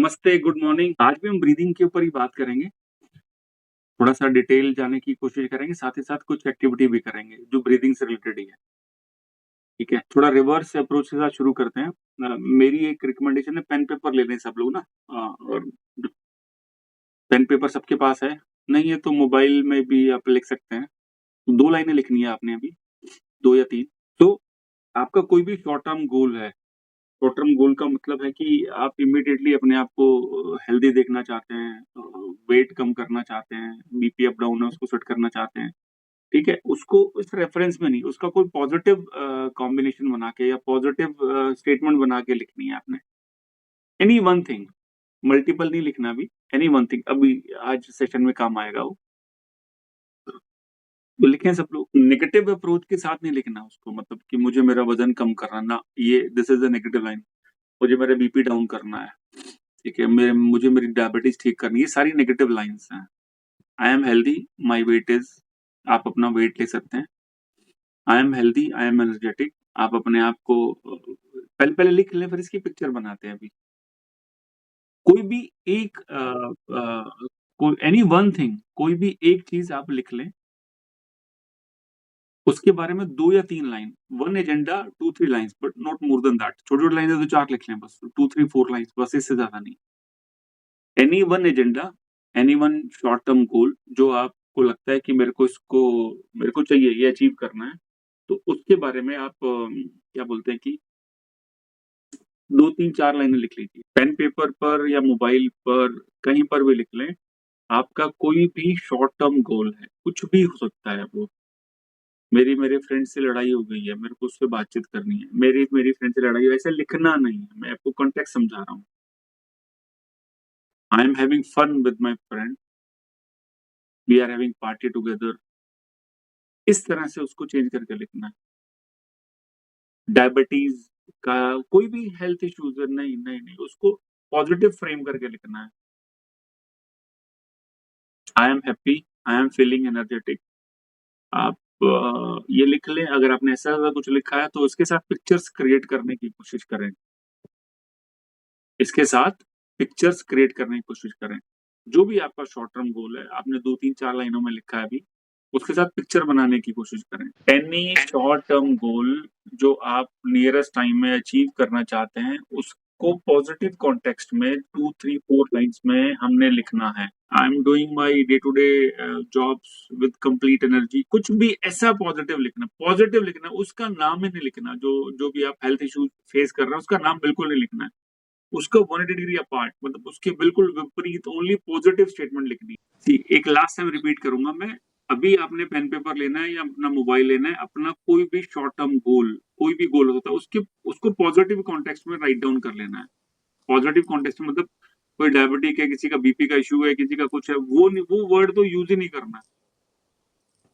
नमस्ते, good morning. आज भी हम ब्रीदिंग के ऊपर ही बात करेंगे। थोड़ा-सा डिटेल जाने की कोशिश करेंगे, साथ ही साथ कुछ एक्टिविटी भी करेंगे, जो ब्रीदिंग से रिलेटेड ही है, ठीक है? थोड़ा रिवर्स अप्रोच के साथ शुरू करते हैं। मेरी एक रिकमेंडेशन है, पेन पेपर ले लें सब लोग ना। और पेन पेपर सबके पास है? नहीं है तो मोबाइल में भी आप लिख सकते हैं। 2 लाइनें लिखनी है आपने अभी, 2 या 3। तो आपका कोई भी शॉर्ट टर्म गोल है, शॉर्ट टर्म गोल का मतलब है कि आप इमीडिएटली अपने आप को हेल्दी देखना चाहते हैं, वेट कम करना चाहते हैं, बीपी अप डाउन है उसको सेट करना चाहते हैं, ठीक है? उसको इस रेफरेंस में नहीं, उसका कोई पॉजिटिव कॉम्बिनेशन बना के या पॉजिटिव स्टेटमेंट बना के लिखनी है आपने। एनी वन थिंग, मल्टीपल नहीं लिखना अभी, एनी वन थिंग अभी आज सेशन में काम आएगा वो। तो लिखें सब लोग, नेगेटिव अप्रोच के साथ नहीं लिखना उसको, मतलब कि मुझे मेरा वज़न कम करना ना, ये this is a negative line. मुझे मेरा बीपी डाउन करना है, ठीक है? मुझे मेरी डायबिटीज़ ठीक करनी है, ये सारी नेगेटिव लाइन्स हैं। आई am healthy, my weight is, आप अपना वेट ले सकते हैं। आई am healthy, I M energetic, आप अपने आप को पहले पहले लिख लें, फिर इसकी पिक्चर बनाते हैं अभी। कोई भी एक कोई एनी वन थिंग, कोई भी एक चीज़ आप लिख लें, उसके बारे में 2 या 3 line, 1 agenda, 2-3 lines but not more than that. छोटी-छोटी लाइनें तो 4 लिख लें बस, 2-3-4 लाइन्स बस, इससे ज़्यादा नहीं। Any one agenda, any one short term goal जो आपको लगता है कि मेरे को चाहिए, ये अचीव करना है, तो उसके बारे में आप क्या बोलते हैं कि 2-3-4 लाइनें लिख लीजिए। पेन पेपर पर या मोबाइल पर, कहीं पर भी लिख लें। आपका कोई भी शॉर्ट टर्म गोल है, कुछ भी हो सकता है वो। मेरे फ्रेंड से लड़ाई हो गई है, मेरे को उससे बातचीत करनी है। मेरी मेरी फ्रेंड से लड़ाई, ऐसे लिखना नहीं है, मैं आपको कॉन्टेक्स्ट समझा रहा हूँ। I am having fun with my friend, we are having party together. इस तरह से उसको चेंज करके लिखना है। डायबिटीज़ का कोई भी हेल्थ इश्यूज़ है, नहीं, नहीं, नहीं, उसको पॉजिटिव फ्रेम करके लिखना है। I am happy, I am feeling energetic. आप ये लिख लें, अगर आपने ऐसा-वैसा कुछ लिखा है, तो उसके साथ पिक्चर्स क्रिएट करने की कोशिश करें। इसके साथ पिक्चर्स क्रिएट करने की कोशिश करें। जो भी आपका शॉर्ट टर्म गोल है, आपने 2-3-4 लाइनों में लिखा है अभी, उसके साथ पिक्चर बनाने की कोशिश करें। एनी शॉर्ट टर्म गोल जो आप नियरेस्ट टाइम में अचीव करना चाहते हैं, उसको पॉजिटिव कॉन्टेक्स्ट में 2-3-4 लाइन्स में हमने लिखना है। I am doing my day to day jobs with complete energy, कुछ भी ऐसा पॉजिटिव लिखना है, उसका नाम ही नहीं लिखना। जो भी आप हेल्थ इश्यूज फेस कर रहे हैं, उसका नाम बिल्कुल नहीं लिखना है। उसका 180 डिग्री अपार्ट, मतलब उसके बिल्कुल विपरीत ओनली पॉजिटिव स्टेटमेंट लिखनी है। सी, एक लास्ट टाइम रिपीट करूंगा मैं। अभी आपने पेन पेपर लेना है या अपना मोबाइल लेना है, अपना कोई भी शॉर्ट टर्म गोल, कोई भी गोल होता है, उसके उसको पॉजिटिव कॉन्टेक्स्ट में राइट डाउन कर लेना है। पॉजिटिव कॉन्टेक्स्ट में मतलब कोई डायबिटिक है, किसी का बीपी का इश्यू है, किसी का कुछ है, वो वर्ड तो यूज ही नहीं करना है।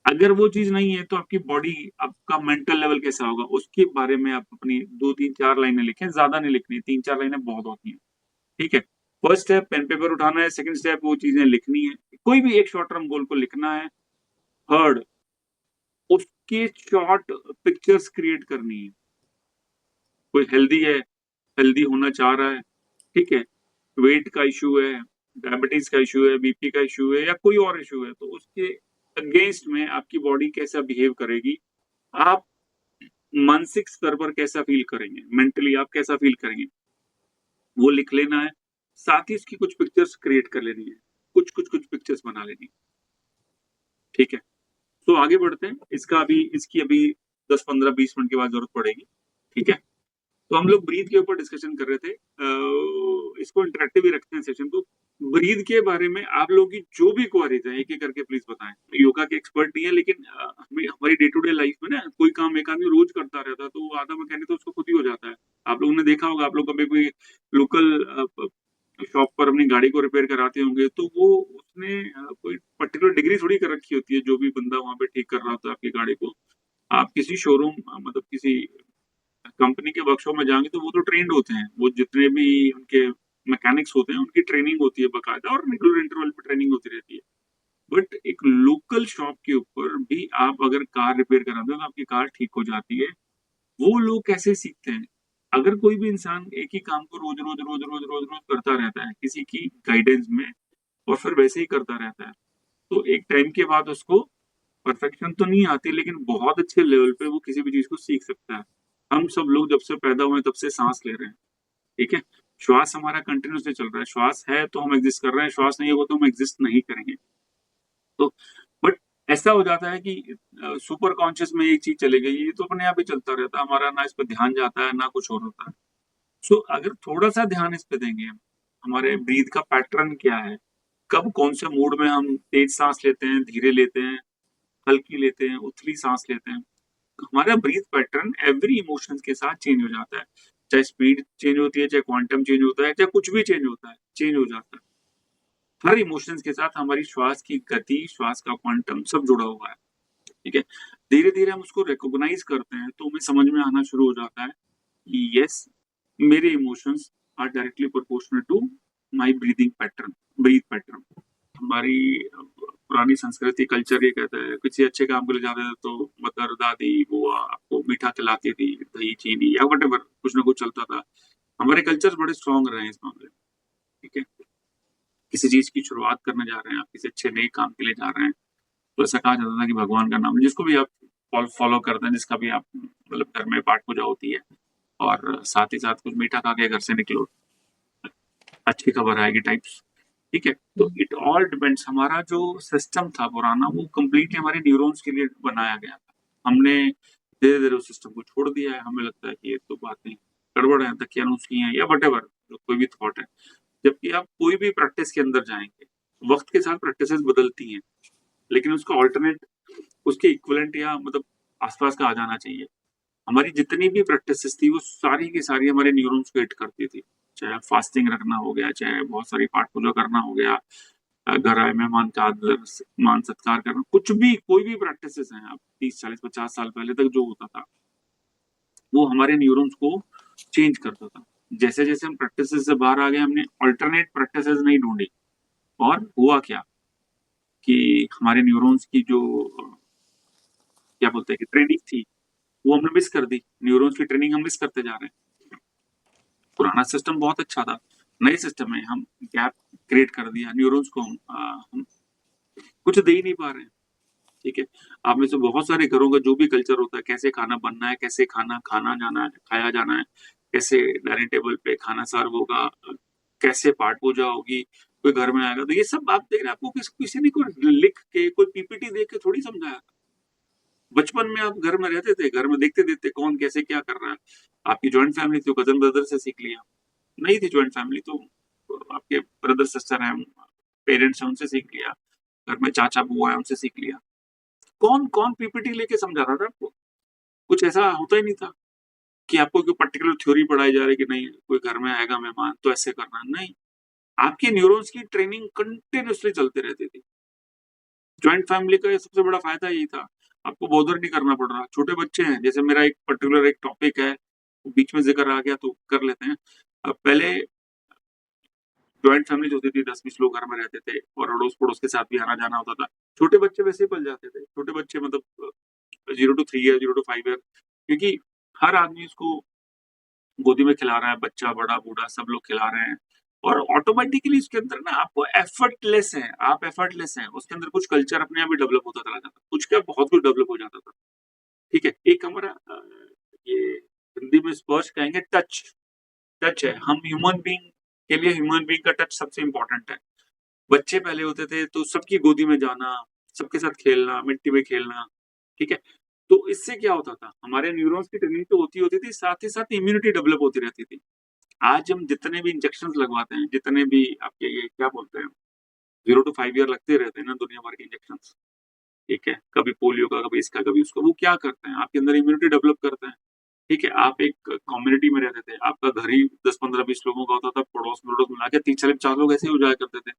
अगर वो चीज नहीं है, तो आपकी बॉडी, आपका मेंटल लेवल कैसा होगा, उसके बारे में आप अपनी 2-3-4 लाइनें लिखें, ज्यादा नहीं लिखनी, 3-4 लाइनें बहुत होती हैं, ठीक है? फर्स्ट स्टेप पेन पेपर उठाना है, सेकंड स्टेप वो चीजें लिखनी है, कोई भी एक शॉर्ट टर्म गोल को लिखना है। थर्ड, उसके शॉर्ट पिक्चर्स क्रिएट करनी है। कोई हेल्दी है, हेल्दी होना चाह रहा है, ठीक है? वेट का इश्यू है, डायबिटीज का इश्यू है, बीपी का इश्यू है या कोई और इश्यू है, तो उसके अगेंस्ट में आपकी बॉडी कैसा बिहेव करेगी, आप मानसिक स्तर पर कैसा फील करेंगे, मेंटली आप कैसा फील करेंगे, वो लिख लेना है। साथ ही इसकी कुछ पिक्चर्स क्रिएट कर लेनी है, कुछ पिक्चर्स बना लेनी है, ठीक है? तो आगे बढ़ते हैं। इसकी अभी 10-15-20 मिनट के बाद जरूरत पड़ेगी, ठीक है? तो हम लोग ब्रीथ के ऊपर डिस्कशन कर रहे थे। इसको इंटरेक्टिव ही रखते हैं सेशन को। ब्रीथ के बारे में आप लोगों की जो भी क्वेरीज है, एक एक करके प्लीज बताएं। योगा के एक्सपर्ट नहीं है, लेकिन हमारी डे टू डे लाइफ में ना, कोई काम एक आदमी रोज करता रहता है, तो वो आधा मैकेनिक तो उसको खुद ही हो जाता है। आप लोगों ने देखा होगा, आप लोग कभी कोई लोकल शॉप पर अपनी गाड़ी को रिपेयर कराते होंगे, तो वो उसने कोई पर्टिकुलर डिग्री थोड़ी कर रखी होती है, जो भी बंदा वहां पे ठीक कर रहा होता है आपकी गाड़ी को। आप किसी शोरूम, मतलब किसी कंपनी के वर्कशॉप में जाएंगे, तो वो तो ट्रेंड होते हैं, वो जितने भी उनके मैकेनिक्स होते हैं, उनकी ट्रेनिंग होती है बकायदा, और रेगुलर इंटरवल पे ट्रेनिंग होती रहती है। बट एक लोकल शॉप के ऊपर भी आप अगर कार रिपेयर कराते हो, तो आपकी कार ठीक हो जाती है। वो लोग कैसे सीखते हैं? अगर कोई भी इंसान एक ही काम को रोज करता रहता है किसी की गाइडेंस में और फिर वैसे ही करता रहता है, तो एक टाइम के बाद उसको परफेक्शन तो नहीं आती, लेकिन बहुत अच्छे लेवल पे वो किसी भी चीज को सीख सकता है। हम सब लोग जब से पैदा हुए तब से सांस ले रहे हैं, ठीक है? श्वास हमारा कंटिन्यूअसली चल रहा है, श्वास है तो हम एग्जिस्ट कर रहे हैं, श्वास नहीं होगा तो हम एग्जिस्ट नहीं करेंगे। तो बट ऐसा हो जाता है कि सुपर कॉन्शियस में एक चीज चली गई, ये तो अपने आप ही चलता रहता है, हमारा ना इस पर ध्यान जाता है ना कुछ और होता है। सो अगर थोड़ा सा ध्यान इस पे देंगे हम, हमारे ब्रीथ का पैटर्न क्या है, कब कौन से मूड में हम तेज सांस लेते हैं, धीरे लेते हैं, हल्की लेते हैं, उथली सांस लेते हैं, हमारा ब्रीथ पैटर्न एवरी इमोशंस के साथ चेंज हो जाता है। चाहे स्पीड चेंज होती है, चाहे क्वांटम चेंज होता है, चाहे कुछ भी चेंज होता है, चेंज हो जाता है। हर इमोशंस के साथ हमारी श्वास की गति, श्वास का क्वांटम सब जुड़ा हुआ है, ठीक है? धीरे-धीरे हम उसको रिकॉग्नाइज़ करते हैं, तो हमें समझ में आना शुरू हो जाता है कि यस, मेरे emotions are directly proportional to my breathing pattern, breath pattern. हमारी पुरानी संस्कृति, कल्चर ये कहता है, किसी अच्छे काम के लिए जाते थे तो मदर, दादी, बुआ आपको मीठा खिलाती थी, दही, चीनी या व्हाटएवर कुछ ना कुछ चलता था। हमारे कल्चर्स बड़े स्ट्रॉन्ग रहे हैं इस मामले में, ठीक है? किसी चीज़ की शुरुआत करने जा रहे हैं, आप किसी अच्छे नए काम के लिए जा रहे हैं, तो ऐसा कहा जाता था कि भगवान का नाम जिसको भी आप फॉलो करते हैं, जिसका भी आप मतलब घर में पाठ पूजा होती है और साथ ही साथ कुछ मीठा खा के घर से निकलो, अच्छी खबर आएगी टाइप्स, ठीक है? तो इट ऑल डिपेंड्स, हमारा जो सिस्टम था पुराना वो कंप्लीटली हमारे न्यूरॉन्स के लिए बनाया गया था। हमने धीरे-धीरे उस सिस्टम को छोड़ दिया है, हमें लगता है कि ये तो बातें गड़बड़ है, दकियानूसी हैं या व्हाटएवर जो कोई भी थॉट है। जबकि आप कोई भी प्रैक्टिस के अंदर जाएँगे, वक़्त के साथ प्रैक्टिसेस बदलती हैं, लेकिन उसका अल्टरनेट उसके इक्विवेलेंट या मतलब आस-पास का आ जाना चाहिए। हमारी जितनी भी प्रैक्टिसेस थी वो सारी की सारी हमारे न्यूरॉन्स को हिट करती थी। चाहे फास्टिंग रखना हो गया, चाहे बहुत सारी पाठ पूजा करना हो गया, घर आए मेहमान का आदर मान सत्कार करना, कुछ भी कोई भी प्रैक्टिसेस हैं, आप 30, 40, 50 साल पहले तक जो होता था, वो हमारे न्यूरॉन्स को चेंज करता था। जैसे-जैसे हम प्रैक्टिसेस से बाहर आ गए, हमने अल्टरनेट प्रैक्टिसेस नहीं ढूँढी और हुआ क्या कि हमारे न्यूरॉन्स की जो क्या बोलते हैं कि ट्रेनिंग थी, वो हमने मिस कर दी। न्यूरॉन्स की ट्रेनिंग हम मिस करते जा रहे हैं। पुराना सिस्टम बहुत अच्छा था, नए सिस्टम में हम गैप क्रिएट कर दिया, न्यूरॉन्स को हम कुछ दे ही नहीं पा रहे हैं, ठीक है? आप में से बहुत सारे घरों का जो भी कल्चर होता है, कैसे खाना बनना है, कैसे खाना जाना है, खाया जाना है, कैसे डाइनिंग टेबल पे खाना सर्व होगा, कैसे पाठ पूजा होगी, कोई घर में आएगा, तो ये सब आप देख रहे हैं, आपको किसी ने कोई लिख के, कोई पीपीटी देख के थोड़ी समझाया। बचपन में आप घर में रहते थे, घर में देखते-देखते कौन कैसे क्या कर रहा है। आपकी जॉइंट फैमिली थी, कज़न ब्रदर से सीख लिया। नहीं थी जॉइंट फैमिली तो आपके ब्रदर सिस्टर हैं, पेरेंट्स हैं, उनसे सीख लिया। घर में चाचा-बुआ हैं, उनसे सीख लिया। कौन पीपीटी लेके समझा रहा था आपको? कुछ ऐसा होता ही नहीं था कि आपको कोई पर्टिकुलर थ्योरी पढ़ाई जा रही है कि नहीं कोई घर में आएगा मेहमान तो ऐसे करना है, नहीं। आपके न्यूरॉन्स की ट्रेनिंग कंटीन्यूअसली चलती रहती थी। जॉइंट फैमिली का ये सबसे बड़ा फ़ायदा यही था। आपको बॉदर नहीं करना पड़ रहा। छोटे बच्चे हैं, जैसे मेरा एक पर्टिकुलर एक टॉपिक है, बीच में ज़िक्र आ गया तो कर लेते हैं। पहले जॉइंट फैमिलीज़ होती थी, 10-20 लोग घर में रहते थे और अड़ोस-पड़ोस के साथ भी आना-जाना होता था। छोटे बच्चे वैसे ही पल जाते थे। छोटे बच्चे मतलब 0 टू 3 ईयर, 0 टू 5 ईयर, क्योंकि हर आदमी उसको गोदी में खिला रहा है, बच्चा, बड़ा, बूढ़ा सब लोग खिला रहे हैं और ऑटोमैटिकली उसके अंदर ना आपको एफर्टलेस है, आप एफर्टलेस हैं, उसके अंदर कुछ कल्चर अपने आप ही डेवलप होता चला जाता है। कुछ क्या बहुत कुछ डेवलप हो जाता था, ठीक है? एक हमारा ये हिंदी में स्पर्श कहेंगे टच, टच है। हम ह्यूमन बीइंग के लिए ह्यूमन बीइंग का टच सबसे इम्पोर्टेंट है। बच्चे पहले होते थे तो सबकी गोदी में जाना, सबके साथ खेलना, मिट्टी में खेलना, ठीक है? तो इससे क्या होता था, हमारे न्यूरॉन्स की ट्रेनिंग तो होती थी, साथ ही साथ इम्यूनिटी डेवलप होती रहती थी। आज हम जितने भी इंजेक्शंस लगवाते हैं, जितने भी आपके ये क्या बोलते हैं 0 टू 5 ईयर लगते रहते हैं ना दुनिया भर के इंजेक्शंस, ठीक है? कभी पोलियो का, कभी इसका, कभी उसका, वो क्या करते हैं? आपके अंदर इम्यूनिटी डेवलप करते हैं, ठीक है? आप एक कम्युनिटी में रहते थे, आपका घर ही 10, 15, 20 लोगों का होता था, पड़ोस-वड़ोस मिला के 3, 4 लोग ऐसे ही हो जाया करते थे,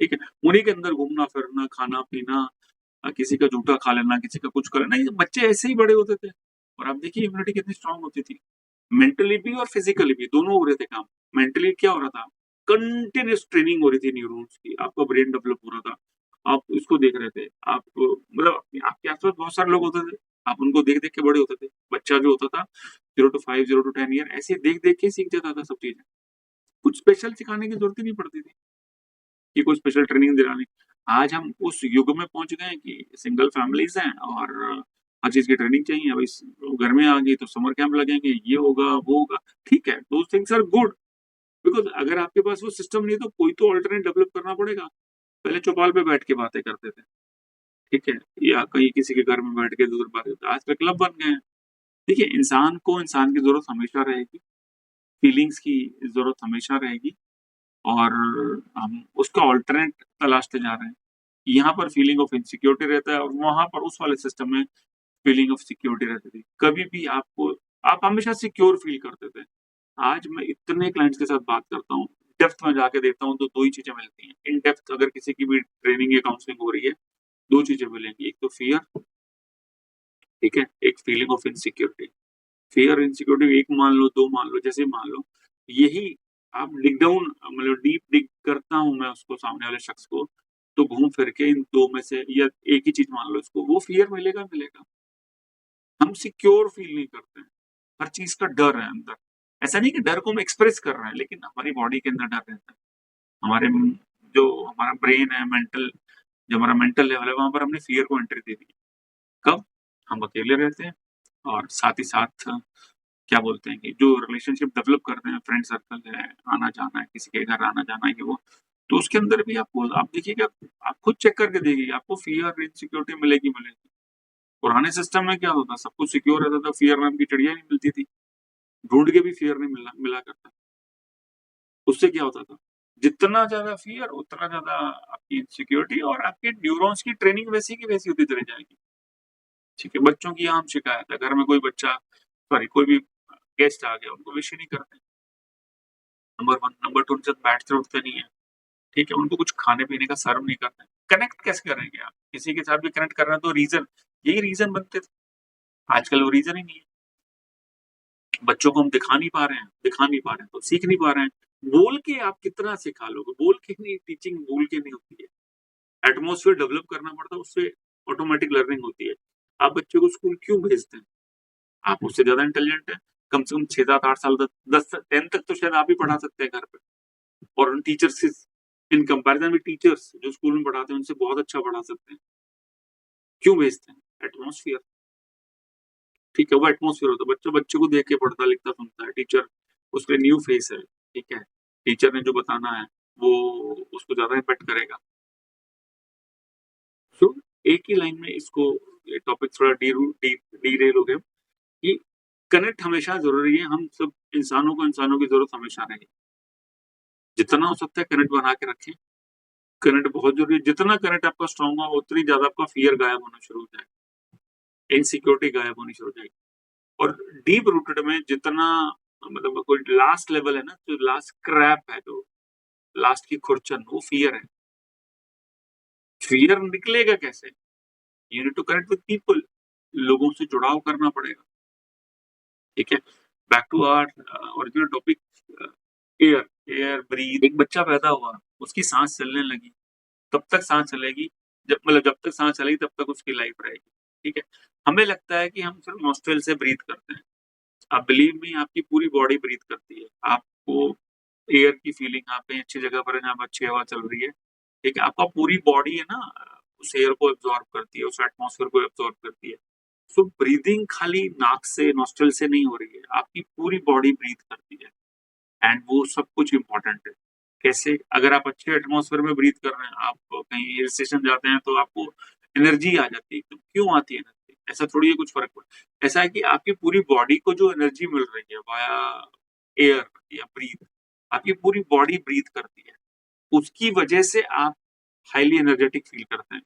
ठीक है? उन्हीं के अंदर घूमना-फिरना, खाना-पीना, किसी का जूठा खा लेना, किसी का कुछ कर लेना, ये बच्चे ऐसे ही बड़े होते थे और आप देखिए इम्यूनिटी कितनी स्ट्रॉन्ग होती थी। मेंटली भी और फिजिकली भी दोनों हो रहे थे काम। मेंटली क्या हो रहा था? कंटीन्यूअस ट्रेनिंग हो रही थी न्यूरॉन्स की, आपका ब्रेन डेवलप हो रहा था। आप उसको देख रहे थे, आप मतलब आपके आस-पास बहुत सारे लोग होते थे, आप उनको देख-देख के बड़े होते थे। बच्चा जो होता था, 0 to 5, 0 to 10 ईयर ऐसे देख-देख के सीख जाता था सब चीज़ें। कुछ स्पेशल सिखाने की ज़रूरत ही नहीं पड़ती थी, कि कोई स्पेशल ट्रेनिंग दिलानी। आज हम उस युग में पहुँच गए हैं कि सिंगल फैमिलीज़ हैं और हर चीज़ की ट्रेनिंग चाहिए। अब इस घर में आ गई तो समर कैंप लगेंगे, ये होगा, वो होगा। ठीक है, those things are good because अगर आपके पास वो सिस्टम नहीं है तो कोई तो अल्टरनेट डेवलप करना पड़ेगा। पहले चौपाल पे बैठ के बातें करते थे, ठीक है? या कहीं किसी के घर में बैठ के दूर बातें आज तो क्लब बन गए हैं। देखिए, इंसान को इंसान की ज़रूरत हमेशा रहेगी, फीलिंग्स की ज़रूरत हमेशा रहेगी और हम उसका अल्टरनेट तलाशते जा रहे हैं। यहाँ पर फीलिंग ऑफ इनसिक्योरिटी रहता है और वहाँ पर उस वाले सिस्टम में फीलिंग ऑफ सिक्योरिटी रहती थी। कभी भी आपको आप हमेशा सिक्योर फील करते थे। आज मैं इतने क्लाइंट्स के साथ बात करता हूँ, डेप्थ में जाके देखता हूँ तो 2 ही चीज़ें मिलती हैं। इन डेप्थ अगर किसी की भी ट्रेनिंग या काउंसलिंग हो रही है, 2 चीज़ें मिलेंगी। एक तो फ़ियर, ठीक है? एक feeling of insecurity. Fear, insecurity 1 मान लो, 2 मान लो, जैसे मान लो। यही आप डिग डाउन मतलब डीप डिग करता हूँ मैं उसको सामने वाले शख्स को, तो घूम फिर के इन 2 में से या एक ही चीज़ मान लो इसको, वो फ़ियर मिलेगा, मिलेगा। हम सिक्योर फ़ील नहीं करते हैं। हर चीज़ का डर है अंदर। ऐसा नहीं कि डर को हम एक्सप्रेस कर रहे हैं, लेकिन हमारी बॉडी के अंदर डर रहता है। हमारे जो हमारा ब्रेन है, जो हमारा मेंटल लेवल है, वहाँ पर हमने फ़ियर को एंट्री दे दी। कब? हम अकेले रहते हैं और साथ ही साथ क्या बोलते हैं कि जो रिलेशनशिप डेवलप कर रहे हैं, फ्रेंड सर्कल है, आना-जाना है, किसी के घर आना-जाना है, ये वो, तो उसके अंदर भी आपको आप देखिएगा, आप खुद चेक करके देखिए, आपको फ़ियर, इनसिक्योरिटी मिलेगी, मिलेगी। पुराने सिस्टम में क्या होता था, सब कुछ सिक्योर रहता था, फ़ियर नाम की चिड़िया ही नहीं मिलती थी। ढूँढ के भी फ़ियर नहीं मिला मिला करता। उससे क्या होता था, जितना ज़्यादा फ़ियर उतना ज़्यादा आपकी इनसिक्योरिटी और आपके न्यूरॉन्स की ट्रेनिंग वैसी की वैसी होती चली जाएगी। ठीक है, बच्चों की आम शिकायत है, घर में कोई बच्चा सॉरी कोई भी गेस्ट आ गया, उनको विश ही नहीं करते। नंबर 1, नंबर 2 उनके साथ बैठते-उठते नहीं है, ठीक है? उनको कुछ खाने-पीने का सर्व नहीं करते हैं। कनेक्ट कैसे करेंगे आप? किसी के साथ भी कनेक्ट करना है तो रीज़न यही रीज़न बनते थे। आजकल वो रीज़न ही नहीं है। बच्चों को हम दिखा नहीं पा रहे हैं, तो सीख नहीं पा रहे हैं। बोल के आप कितना सिखा लोगे? बोल के नहीं टीचिंग बोल के नहीं होती है। एटमॉस्फियर डेवलप करना पड़ता है, उससे ऑटोमैटिक लर्निंग होती है। आप बच्चे को स्कूल क्यों भेजते हैं? आप उससे ज़्यादा इंटेलिजेंट हैं। कम से कम 6, 7, 8 साल तक 10 10 तक तो शायद आप ही पढ़ा सकते हैं घर पे। और उन टीचर्स से इन कंपैरिज़न विद टीचर्स जो स्कूल में पढ़ाते हैं, उनसे बहुत अच्छा पढ़ा सकते हैं। क्यों भेजते हैं? एटमॉस्फियर, ठीक है? वो एटमॉस्फियर होता है। बच्चा बच्चे को देख के पढ़ता, लिखता, सुनता है। टीचर उसके न्यू फेस है, ठीक है? टीचर ने जो बताना है, वो उसको ज़्यादा इम्पैक्ट करेगा। सो एक ही लाइन में इसको ये टॉपिक थोड़ा डीरेल हो गया कि कनेक्ट हमेशा ज़रूरी है। हम सब इंसानों को इंसानों की ज़रूरत हमेशा रहेगी। जितना हो सकता है कनेक्ट बना के रखें। कनेक्ट बहुत ज़रूरी है। जितना कनेक्ट आपका स्ट्रॉन्ग होगा, उतनी ज़्यादा आपका फ़ियर गायब होना शुरू हो जाएगा। इनसिक्योरिटी गायब होनी शुरू हो जाएगी। और डीप रूटेड में जितना मतलब कोई लास्ट लेवल है ना, जो लास्ट क्रैप है, जो लास्ट की खुरचन, वो फ़ियर है। फ़ियर निकलेगा कैसे? You need to connect with people. लोगों से जुड़ाव करना पड़ेगा, ठीक है? Back to our original topic uh, air breath. एक बच्चा पैदा हुआ, उसकी साँस चलने लगी, तब तक साँस चलेगी, जब तक साँस चलेगी तब तक उसकी लाइफ़ रहेगी, ठीक है? हमें लगता है कि हम सिर्फ़ नॉस्ट्रिल से ब्रीथ करते हैं। आप बिलीव मी, आपकी पूरी बॉडी ब्रीथ करती है। आपको एयर की फीलिंग, आप कहीं अच्छी जगह पर हैं जहाँ पर अच्छी हवा चल रही है, ठीक है? आपका पूरी बॉडी है ना, उस एयर को एब्ज़ॉर्ब करती है, उस एटमॉस्फियर को एब्ज़ॉर्ब करती है। सो ब्रीथिंग खाली नाक से, नॉस्ट्रिल से नहीं हो रही है, आपकी पूरी बॉडी ब्रीथ करती है एंड वो सब कुछ इम्पोर्टेंट है। कैसे? अगर आप अच्छे एटमॉस्फियर में ब्रीथ कर रहे हैं, आप कहीं हिल स्टेशन जाते हैं तो आपको एनर्जी आ जाती है एकदम। क्यों आती है एनर्जी? ऐसा थोड़ी है कुछ फ़र्क पड़ ऐसा है कि आपकी पूरी बॉडी को जो एनर्जी मिल रही है वाया एयर या ब्रीथ, आपकी पूरी बॉडी ब्रीथ करती है। उसकी वजह से आप हाइली एनर्जेटिक फ़ील करते हैं।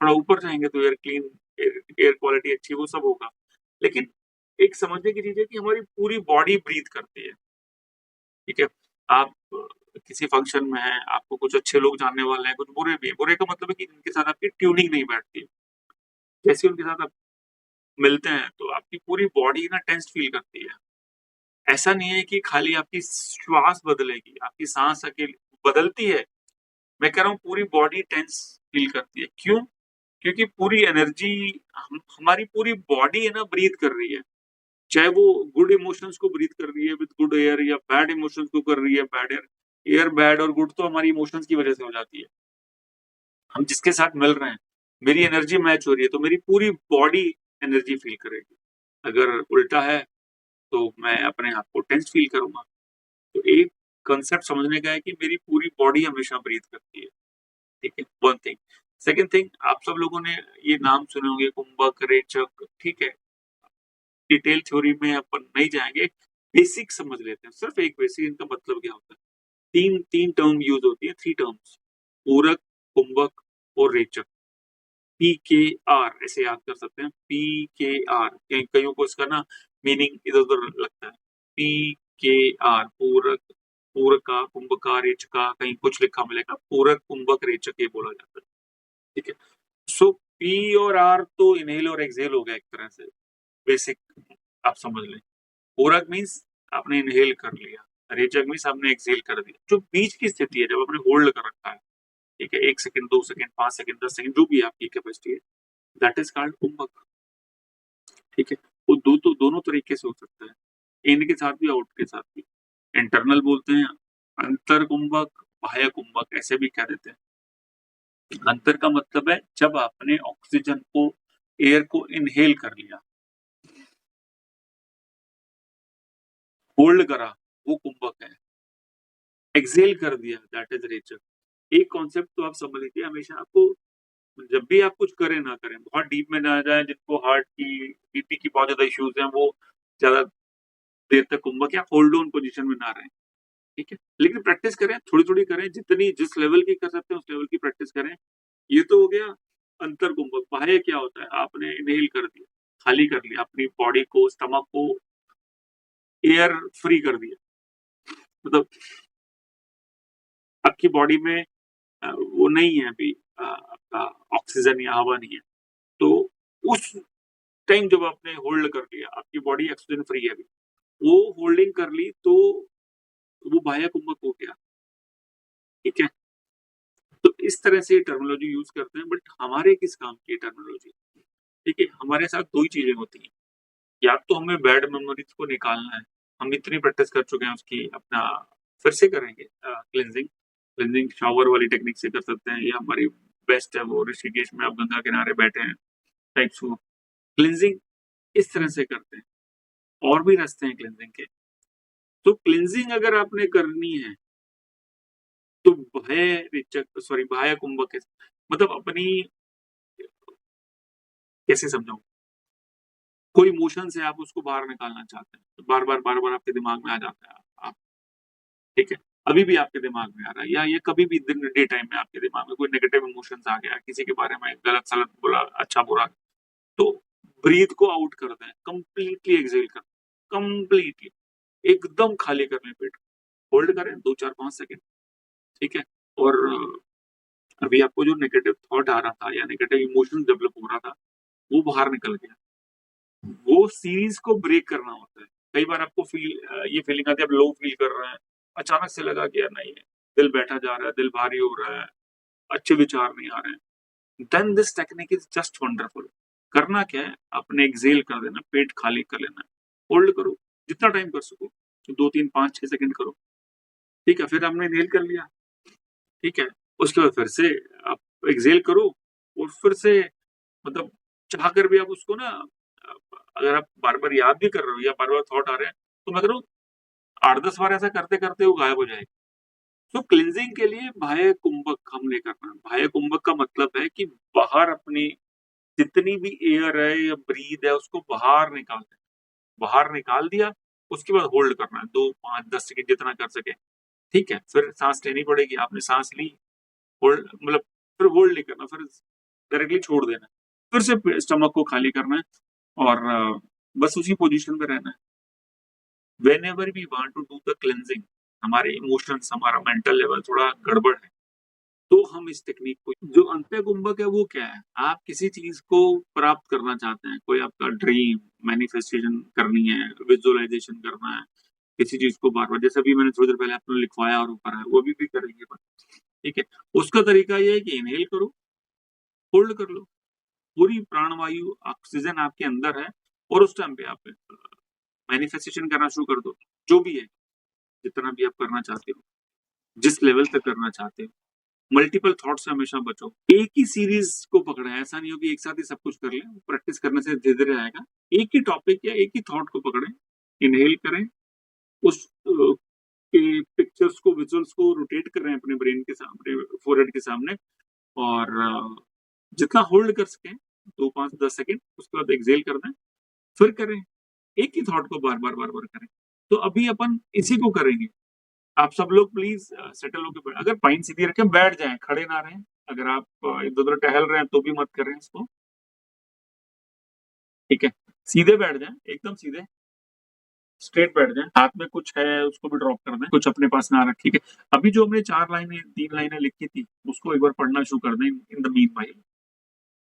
थोड़ा ऊपर जाएँगे तो एयर क्वालिटी अच्छी, वो सब होगा। लेकिन एक समझने की चीज़ है कि हमारी पूरी बॉडी ब्रीथ करती है, ठीक है? आप किसी फंक्शन में हैं, आपको कुछ अच्छे लोग जानने वाले हैं, कुछ बुरे भी हैं। बुरे का मतलब है कि जिनके साथ आपकी ट्यूनिंग नहीं बैठती है। जैसे ही उनके साथ आप मिलते हैं, तो आपकी पूरी बॉडी ना टेंस्ड फ़ील करती है। ऐसा नहीं है कि खाली आपकी श्वास बदलेगी, आपकी साँस अकेली बदलती है। मैं कह रहा हूँ पूरी बॉडी टेंस फ़ील करती है। क्यों? क्योंकि पूरी एनर्जी हमारी पूरी बॉडी है ना ब्रीथ कर रही है। चाहे वो गुड इमोशंस को ब्रीथ कर रही है विद गुड एयर या बैड इमोशंस को कर रही है बैड एयर। एयर बैड और गुड तो हमारी इमोशंस की वजह से हो जाती है। हम जिसके साथ मिल रहे हैं, मेरी एनर्जी मैच हो रही है तो मेरी पूरी बॉडी एनर्जी फील करेगी। अगर उल्टा है तो मैं अपने आप को टेंस फील करूंगा। तो एक कंसेप्ट समझने का है कि मेरी पूरी बॉडी हमेशा ब्रीथ करती है। ठीक है, वन थिंग। सेकंड थिंग, आप सब लोगों ने ये नाम सुने होंगे, कुंभक, रेचक। ठीक है, डिटेल थ्योरी में अपन नहीं जाएंगे, बेसिक समझ लेते हैं। सिर्फ एक बेसिक, इनका मतलब क्या होता है। तीन तीन टर्म यूज होती है, थ्री टर्म्स, पूरक, कुंभक और रेचक। पी के आर ऐसे याद कर सकते हैं, पी के आर। कईयों को इसका ना मीनिंग इधर उधर लगता है। पी के आर, पूरक, पूरका, कुंभका, रेचका, कहीं कुछ लिखा मिलेगा, पूरक, कुंभक, रेचक, ये बोला जाता है। ठीक है, सो पी और आर तो इनहेल और एक्सहेल हो गया एक तरह से, बेसिक आप समझ लें। पूरक मीन्स आपने इनहेल कर लिया, रेचक मीन्स आपने एक्सहेल कर दिया। जो बीच की स्थिति है, जब आपने होल्ड कर रखा है, ठीक है, 1 सेकंड, 2 सेकंड, 5 सेकंड, 10 सेकंड, जो भी आपकी कैपेसिटी है, दैट इज कॉल्ड कुंभक। ठीक है, वो दोनों तरीके से हो सकता है, इन के साथ भी, आउट के साथ भी। इंटरनल बोलते हैं, अंतर कुंभक, बाह्य कुंभक ऐसे भी कह देते हैं। अंतर का मतलब है जब आपने ऑक्सीजन को, एयर को इनहेल कर लिया, होल्ड करा, वो कुंभक है। एक्सहेल कर दिया, दैट इज रेचक। एक कॉन्सेप्ट तो आप समझ लीजिए, हमेशा आपको जब भी आप कुछ करें ना करें, बहुत डीप में ना जाए, जिनको हार्ट की, बीपी की बहुत ज्यादा इश्यूज हैं, वो ज्यादा देर तक कुंभक या होल्ड ऑन पोजीशन में ना रहें। ठीक है, लेकिन प्रैक्टिस करें, थोड़ी थोड़ी करें, जितनी जिस लेवल की कर सकते हैं उस लेवल की प्रैक्टिस करें। ये तो हो गया अंतर कुंभक। बाह्य क्या होता है, आपने इनहेल कर दिया, खाली कर लिया अपनी बॉडी को, स्टमक को एयर फ्री कर दिया, मतलब आपकी बॉडी में वो नहीं है अभी, आपका ऑक्सीजन या हवा नहीं है। तो उस टाइम जब आपने होल्ड कर लिया, आपकी बॉडी ऑक्सीजन फ्री है अभी, वो होल्डिंग कर ली, तो वो बाह्य कुंभक हो गया। ठीक है, तो इस तरह से टर्मिनोलॉजी यूज करते हैं, बट हमारे किस काम की टर्मिनोलॉजी। ठीक है, हमारे साथ दो ही चीजें होती हैं, या तो हमें बैड मेमोरीज को निकालना है, हम इतनी प्रैक्टिस कर चुके हैं उसकी, अपना फिर से करेंगे क्लिनजिंग। क्लिनजिंग शावर वाली टेक्निक से कर सकते हैं, ये हमारी बेस्ट है। वो ऋषिकेश में आप गंगा किनारे बैठे हैं, टाइप्स को क्लिनजिंग इस तरह से करते हैं। और भी रास्ते हैं क्लिनजिंग के। तो क्लिनजिंग अगर आपने करनी है तो बाह्य रेचक, सॉरी, बाह्य कुंभक मतलब अपनी, कैसे समझाऊं, कोई इमोशन से आप उसको बाहर निकालना चाहते हैं, तो बार बार आपके दिमाग में आ जाता है। आप, ठीक है, अभी भी आपके दिमाग में आ रहा है, या ये कभी भी दिन डे टाइम में आपके दिमाग में कोई नेगेटिव इमोशंस आ गया, किसी के बारे में गलत सलत बोला, अच्छा बुरा, तो ब्रीथ को आउट कर दें, कंप्लीटली एक्सहेल कर, कंप्लीटली एकदम खाली कर लें पेट, होल्ड करें 2 4 5 सेकंड। ठीक है, और अभी आपको जो नेगेटिव थॉट आ रहा था या नेगेटिव इमोशन डेवलप हो रहा था, वो बाहर निकल गया। वो सीरीज को ब्रेक करना होता है। कई बार आपको ये फीलिंग आती है, आप लो फील कर रहे हैं, अचानक से लगा कि यार नहीं है, दिल बैठा जा रहा है, दिल भारी हो रहा है, अच्छे विचार नहीं आ रहे हैं, then this technique is just wonderful. करना क्या है, आपने एक्सेल कर देना, पेट खाली कर लेना, होल्ड करो जितना टाइम कर सको, 2 3 5 6 सेकंड करो। ठीक है, फिर हमने इनहेल कर लिया। ठीक है, उसके बाद फिर से आप एक्सेल करो, और फिर से, मतलब चाह कर भी आप उसको ना, अगर आप बार बार याद भी कर रहे हो या बार बार थॉट आ रहे हैं, तो मैं कह रहा हूँ 8 10 बार ऐसा करते करते वो गायब हो जाएगा। तो क्लिनजिंग के लिए बाह्य कुंभक हमने करना है। बाह्य कुंभक का मतलब है कि बाहर अपनी जितनी भी एयर है या ब्रीद है उसको बाहर निकाल देना। बाहर निकाल दिया, उसके बाद होल्ड करना है 2 5 10 सेकंड जितना कर सके। ठीक है, फिर सांस लेनी पड़ेगी, आपने सांस ली, होल्ड, मतलब फिर होल्ड नहीं करना, फिर डायरेक्टली छोड़ देना, फिर से स्टमक को खाली करना है, और बस उसी पोजीशन में रहना है। Whenever we want to do the cleansing, हमारे इमोशंस, हमारा मेंटल लेवल थोड़ा गड़बड़ है, तो हम इस टेक्निक को, जो अंत्य कुंभक है वो क्या है, आप किसी चीज को प्राप्त करना चाहते हैं, कोई आपका ड्रीम मैनिफेस्टेशन करनी है, विजुअलाइजेशन करना है, किसी चीज को बार बार, जैसे अभी मैंने थोड़ी देर पहले आपने लिखवाया और ऊपर है, वो भी करेंगे। ठीक है, उसका तरीका ये है कि इनहेल करो, होल्ड कर लो, पूरी प्राणवायु ऑक्सीजन आपके अंदर है, और उस टाइम पे आप मैनिफेस्टेशन करना शुरू कर दो, जो भी है, जितना भी आप करना चाहते हो, जिस लेवल तक करना चाहते हो। मल्टीपल थॉट से हमेशा बचो। एक ही सीरीज को पकड़े, ऐसा नहीं हो कि एक साथ ही सब कुछ कर लें। प्रैक्टिस करने से धीरे धीरे आएगा। एक ही टॉपिक या एक ही थॉट को पकड़ें, इनहेल करें, उस के पिक्चर्स को, विजुअल्स को रोटेट करें अपने ब्रेन के सामने, फोरहेड के सामने, और जितना होल्ड कर सकें 2 5 10 सेकेंड, उसके बाद एक्सेल कर दें, फिर करें। एक ही थॉट को बार बार बार बार करें। तो अभी अपन इसी को करेंगे। आप सब लोग प्लीज सेटल होकर, अगर पाइन सीधी रखें, बैठ जाएं, खड़े ना रहें। अगर आप इधर उधर टहल रहे हैं तो भी मत करें इसको, ठीक है? सीधे बैठ जाएं, एकदम सीधे स्ट्रेट बैठ जाएं। हाथ में कुछ है उसको भी ड्रॉप कर दें, कुछ अपने पास ना रखें, ठीक है? अभी जो हमने 4 लाइनें 3 लाइनें लिखी थी, उसको एक बार पढ़ना शुरू कर दें। इन द मीन वाइल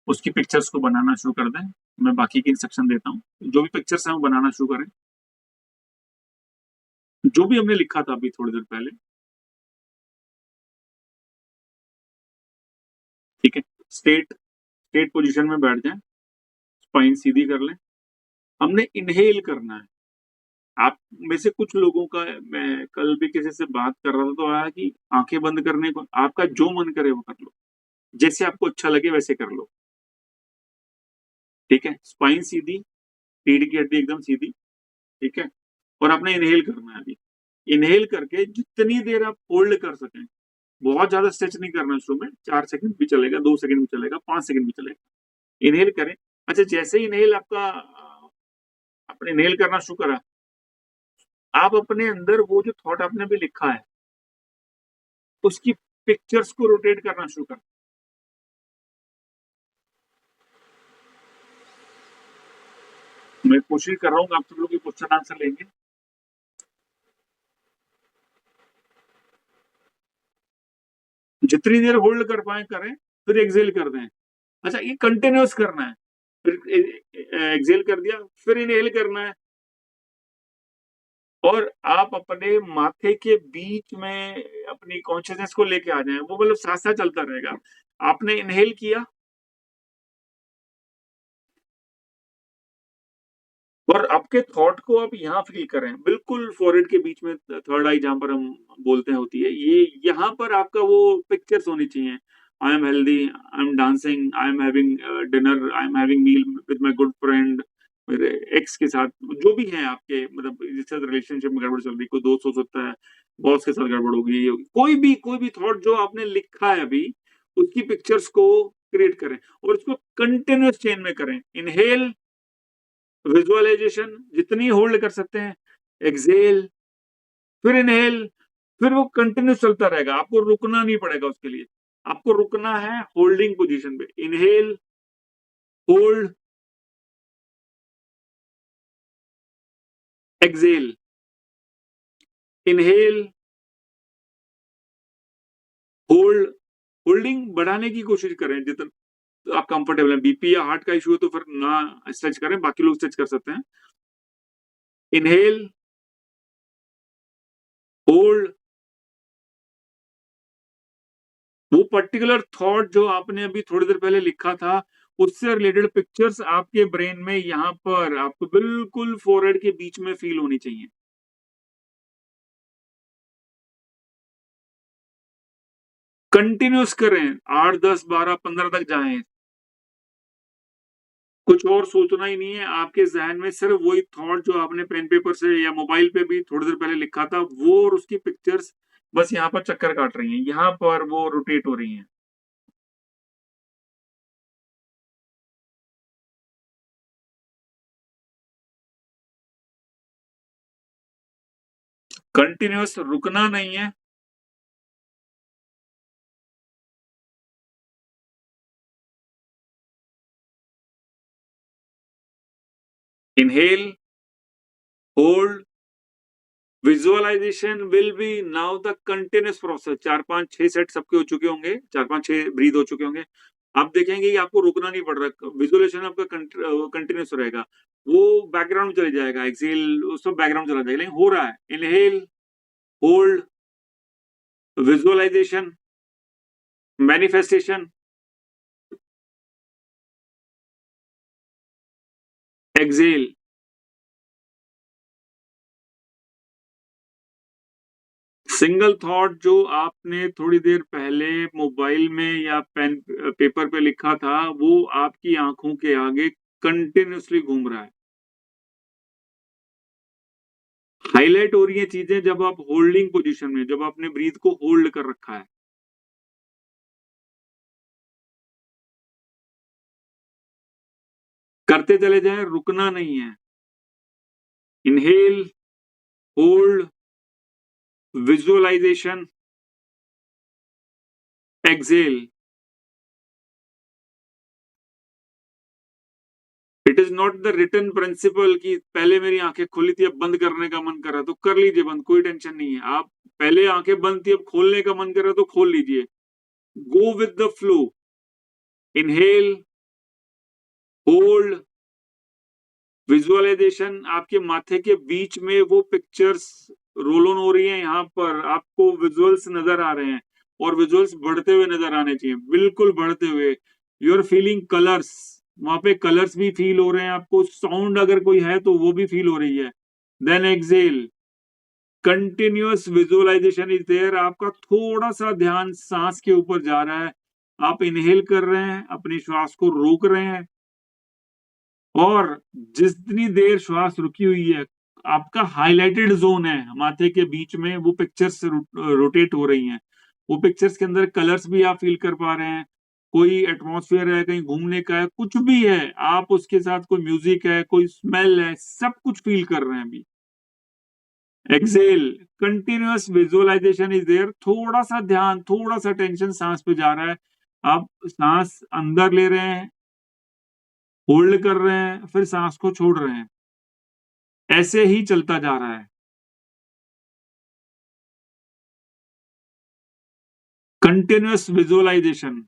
उसकी पिक्चर्स को बनाना शुरू कर दें। मैं बाकी की इंस्ट्रक्शन देता हूँ। जो भी पिक्चर्स हैं वो बनाना शुरू करें, जो भी हमने लिखा था अभी थोड़ी देर पहले, ठीक है? स्ट्रेट स्ट्रेट पोजीशन में बैठ जाएं, स्पाइन सीधी कर लें। हमने इनहेल करना है। आप में से कुछ लोगों का, मैं कल भी किसी से बात कर रहा था तो आया कि आंखें बंद करने को, आपका जो मन करे वो कर लो, जैसे आपको अच्छा लगे वैसे कर लो, ठीक है? स्पाइन सीधी, रीढ़ की हड्डी एकदम सीधी, ठीक है? और आपने इनहेल करना है अभी। इनहेल करके जितनी देर आप होल्ड कर सकें, बहुत ज्यादा स्ट्रेच नहीं करना शुरू में, 4 सेकंड भी चलेगा, 2 सेकंड भी चलेगा, 5 सेकंड भी चलेगा। इनहेल करें। अच्छा, जैसे ही इनहेल आपका, आपने इनहेल करना शुरू करा, आप अपने अंदर वो जो थॉट आपने अभी लिखा है, उसकी पिक्चर्स को रोटेट करना शुरू कर। मैं कोशिश कर रहा हूँ, आप सब लोग ये क्वेश्चन आंसर लेंगे। जितनी देर होल्ड कर पाए करें, फिर एक्सेल कर दें। अच्छा, ये कंटिन्यूस करना है। फिर एक्सेल कर दिया, फिर इनहेल करना है, और आप अपने माथे के बीच में अपनी कॉन्शियसनेस को लेके आ जाएं। वो मतलब साथ साथ चलता रहेगा। आपने इनहेल किया, और आपके थॉट को आप यहाँ फील करें, बिल्कुल फोरहेड के बीच में, थर्ड आई जहां पर हम बोलते हैं होती है, ये यहाँ पर आपका वो पिक्चर्स होनी चाहिए। I am healthy, I am dancing, I am having dinner, I am having meal with my good friend, मेरे एक्स के साथ, जो भी है आपके, मतलब जिसके साथ रिलेशनशिप में गड़बड़ चल रही, कोई दोस्त हो सकता है, बॉस के साथ गड़बड़ होगी, कोई भी थॉट जो आपने लिखा है अभी, उसकी पिक्चर्स को क्रिएट करें, और उसको कंटिन्यूस चेन में करें। इनहेल, विजुअलाइजेशन जितनी होल्ड कर सकते हैं, एक्सेल, फिर इनहेल, फिर वो कंटिन्यू चलता रहेगा। आपको रुकना नहीं पड़ेगा उसके लिए। आपको रुकना है होल्डिंग पोजीशन पे। Inhale, hold, exhale, inhale, hold. Holding बढ़ाने की कोशिश करें जितना आप कंफर्टेबल है। बीपी या हार्ट का इशू है तो फिर ना स्ट्रेच करें, बाकी लोग स्ट्रेच कर सकते हैं। इनहेल, होल्ड, वो पर्टिकुलर थॉट जो आपने अभी थोड़ी देर पहले लिखा था, उससे रिलेटेड पिक्चर्स आपके ब्रेन में यहाँ पर आपको बिल्कुल फोरहेड के बीच में फील होनी चाहिए। कंटिन्यूस करें, 8 10 12 15 तक जाएं। कुछ और सोचना ही नहीं है आपके जहन में, सिर्फ वही थॉट जो आपने पेन पेपर से या मोबाइल पे भी थोड़ी देर पहले लिखा था, वो और उसकी पिक्चर्स बस यहाँ पर चक्कर काट रही हैं, यहाँ पर वो रोटेट हो रही हैं। कंटिन्यूस, रुकना नहीं है। Inhale, hold, visualisation will be now the continuous process. 4 5 6 set सबके हो चुके होंगे, 4 5 6 ब्रीद हो चुके होंगे। आप देखेंगे कि आपको रुकना नहीं पड़ रहा, विजुअलाइजेशन आपका कंटिन्यूस रहेगा। वो बैकग्राउंड में चले जाएगा, एक्सेल सब बैकग्राउंड चला जाएगा, लेकिन हो रहा है। Inhale, hold, visualisation, manifestation, exhale. Single thought जो आपने थोड़ी देर पहले मोबाइल में या पेन पेपर पे लिखा था, वो आपकी आंखों के आगे कंटिन्यूअसली घूम रहा है। हाईलाइट हो रही है चीजें जब आप होल्डिंग पोजीशन में, जब आपने ब्रीथ को होल्ड कर रखा है। करते चले जाएं, रुकना नहीं है। Inhale, hold, visualisation, exhale. It is not the written principle कि पहले मेरी आंखें खुली थी अब बंद करने का मन कर रहा है तो कर लीजिए बंद, कोई टेंशन नहीं है। आप पहले आंखें बंद थी अब खोलने का मन कर रहा है तो खोल लीजिए। Go with the flow. Inhale, hold, visualisation. आपके माथे के बीच में वो पिक्चर्स रोल ऑन हो रही है, यहाँ पर आपको विजुअल्स नजर आ रहे हैं और विजुअल्स बढ़ते हुए नजर आने चाहिए, बिल्कुल बढ़ते हुए। यू आर फीलिंग कलर्स, वहां पे कलर्स भी फील हो रहे हैं आपको, साउंड अगर कोई है तो वो भी फील हो रही है। Then exhale, continuous visualisation is there. आपका थोड़ा सा ध्यान सांस के ऊपर जा रहा है। आप इनहेल कर रहे हैं, अपनी श्वास को रोक रहे हैं और जितनी देर श्वास रुकी हुई है, आपका हाइलाइटेड जोन है माथे के बीच में, वो पिक्चर्स रोटेट हो रही हैं। वो पिक्चर्स के अंदर कलर्स भी आप फील कर पा रहे हैं। कोई एटमॉस्फेयर है, कहीं घूमने का है, कुछ भी है, आप उसके साथ कोई म्यूजिक है, कोई स्मेल है, सब कुछ फील कर रहे हैं अभी। Exhale, continuous visualisation is there. थोड़ा सा ध्यान, थोड़ा सा टेंशन सांस पे जा रहा है। आप सांस अंदर ले रहे हैं, होल्ड कर रहे हैं, फिर सांस को छोड़ रहे हैं। ऐसे ही चलता जा रहा है। Continuous visualisation.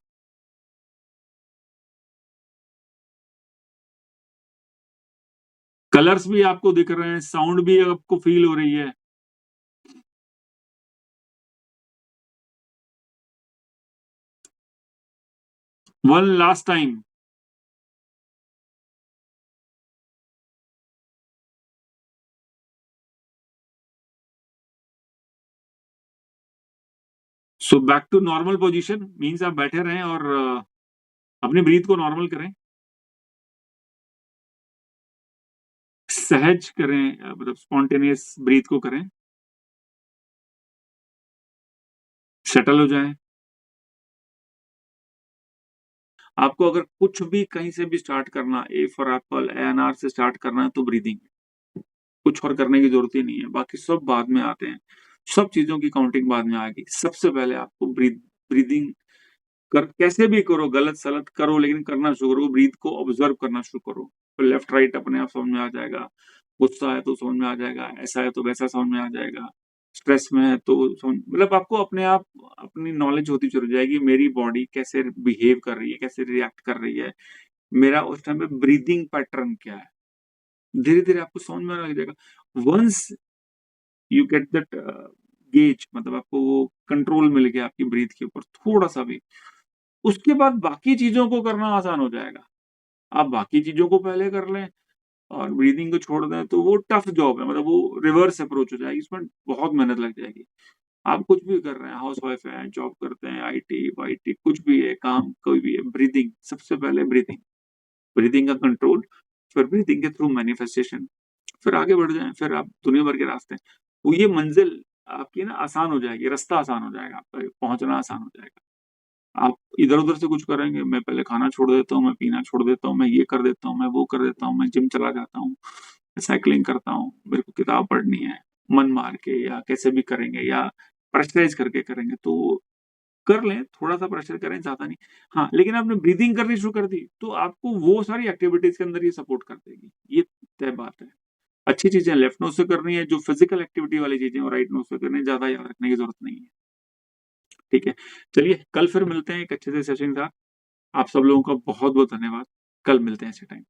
कलर्स भी आपको दिख रहे हैं, साउंड भी आपको फील हो रही है। One last time. So back to normal position means आप बैठे रहें और अपनी ब्रीथ को नॉर्मल करें, सहज करें, मतलब स्पॉन्टेनियस ब्रीथ को करें, सेटल हो जाएं। आपको अगर कुछ भी कहीं से भी स्टार्ट करना, ए फॉर एप्पल, एएनआर से स्टार्ट करना है तो ब्रीदिंग, कुछ और करने की जरूरत ही नहीं है, बाकी सब बाद में आते हैं। सब चीजों की काउंटिंग बाद में आएगी, सबसे पहले आपको ब्रीदिंग कर, कैसे भी करो, गलत सलत करो लेकिन करना शुरू करो, ब्रीथ को ऑब्जर्व करना शुरू करो, तो लेफ्ट राइट अपने आप समझ में आ जाएगा। गुस्सा है तो समझ में आ जाएगा, ऐसा है तो वैसा समझ में आ जाएगा, स्ट्रेस में है तो समझ, मतलब आपको अपने आप अपनी नॉलेज होती चली जाएगी, मेरी बॉडी कैसे बिहेव कर रही है, कैसे रिएक्ट कर रही है, मेरा उस टाइम पे ब्रीदिंग पैटर्न क्या है, धीरे धीरे आपको समझ में आने लग जाएगा। Once you get that gauge, मतलब आपको वो कंट्रोल मिल गया आपकी ब्रीथ के ऊपर थोड़ा सा भी, उसके बाद बाकी चीजों को करना आसान हो जाएगा। आप बाकी चीजों को पहले कर लें और ब्रीदिंग को छोड़ दें तो वो टफ जॉब है, मतलब वो रिवर्स अप्रोच हो जाएगी, इसमें बहुत मेहनत लग जाएगी। आप कुछ भी कर रहे हैं, हाउसवाइफ हैं, जॉब करते हैं, आईटी वाईटी कुछ भी है, काम कोई भी है, ब्रीदिंग सबसे पहले, ब्रीदिंग, ब्रीदिंग का कंट्रोल, फिर ब्रीदिंग के थ्रू मैनिफेस्टेशन, फिर आगे बढ़ जाएं, फिर आप दुनिया भर के रास्ते, तो ये मंजिल आपकी ना आसान हो जाएगी, रास्ता आसान हो जाएगा, आपका पहुंचना आसान हो जाएगा। आप इधर-उधर से कुछ करेंगे, मैं पहले खाना छोड़ देता हूँ, मैं पीना छोड़ देता हूँ, मैं ये कर देता हूँ, मैं वो कर देता हूँ, मैं जिम चला जाता हूँ, साइक्लिंग करता हूँ, मेरे को किताब पढ़नी है, मन मार के या कैसे भी करेंगे या प्रेशराइज़ करके करेंगे, तो कर लें, थोड़ा-सा प्रेशर करें, ज़्यादा नहीं। हाँ, लेकिन आपने ब्रीथिंग करनी शुरू कर दी, तो आपको वो सारी एक्टिविटीज़ के अंदर ये सपोर्ट कर देगी, ये तय बात है। अच्छी चीज़ें लेफ्ट नोज़ से करनी है, जो फिज़िकल एक्टिविटी वाली चीज़ें वो राइट नोज़ से करनी है, ज़्यादा याद रखने की ज़रूरत नहीं है। ठीक है? चलिए, कल फिर मिलते हैं एक अच्छे से सेशन के साथ। आप सब लोगों का बहुत-बहुत धन्यवाद। कल मिलते हैं इसी टाइम।